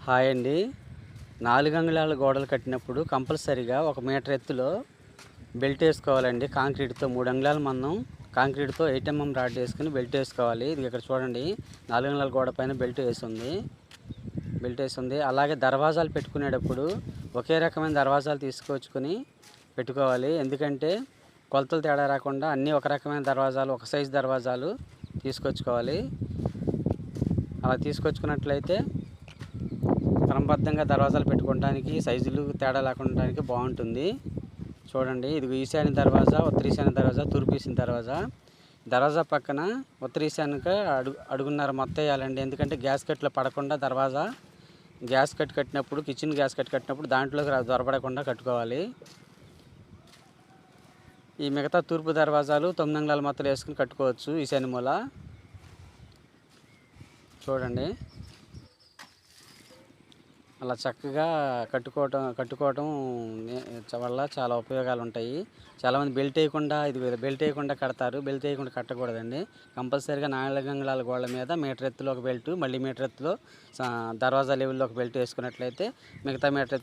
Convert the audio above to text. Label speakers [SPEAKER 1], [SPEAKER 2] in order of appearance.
[SPEAKER 1] Hi అండి. 4 అంగుళాల గోడలు కట్టినప్పుడు కంపల్సరీగా 1 మీటర్ ఎత్తులో బెల్ట్ వేసుకోవాలండి. కాంక్రీట్‌తో 3 అంగుళాల మందం కాంక్రీట్‌తో 8 రాడ్ వేసుకొని బెల్ట్ వేసుకోవాలి. ఇది ఇక్కడ చూడండి, 4 అంగుళాల గోడ పైన బెల్ట్ వేసుంది. అలాగే దర్వాజాలు పెట్టుకునేటప్పుడు ఒకే రకమైన దర్వాజాలు తీసుకొచ్చుకొని పెట్టుకోవాలి. ఎందుకంటే కొలతలు తేడా రాకుండా అన్నీ ఒక రకమైన దర్వాజాలు, ఒక సైజు దర్వాజాలు తీసుకొచ్చుకోవాలి. అలా తీసుకొచ్చుకున్నట్లయితే క్రమబద్ధంగా దర్వాజాలు పెట్టుకోవడానికి, సైజులు తేడా లేకుండా బాగుంటుంది. చూడండి, ఇది ఈశాన్య దర్వాజా, ఉత్తర ఈశాన్య దర్వాజా, తూర్పు ఈశాన్య దర్వాజా పక్కన ఉత్తర ఈశాన్యక అడుగున్నర మొత్తం వేయాలండి. ఎందుకంటే గ్యాస్ కట్లో పడకుండా దర్వాజా గ్యాస్ కట్ కట్టినప్పుడు, కిచెన్ గ్యాస్ కట్ కట్టినప్పుడు దాంట్లోకి దొరబడకుండా కట్టుకోవాలి. ఈ మిగతా తూర్పు దర్వాజాలు 9 అంగుళాల మొత్తం వేసుకుని కట్టుకోవచ్చు. ఈశాన్య మూల చూడండి, అలా చక్కగా కట్టుకోవటం వల్ల చాలా ఉపయోగాలు ఉంటాయి. చాలామంది బెల్ట్ వేయకుండా కడతారు. బెల్ట్ వేయకుండా కట్టకూడదండి. కంపల్సరీగా 4 అంగుళాల గోడల మీద మీటర్ ఎత్తులో ఒక బెల్ట్, మళ్ళీ మీటర్ ఎత్తులో దర్వాజా లెవెల్లో ఒక బెల్ట్ వేసుకున్నట్లయితే మిగతా మీటర్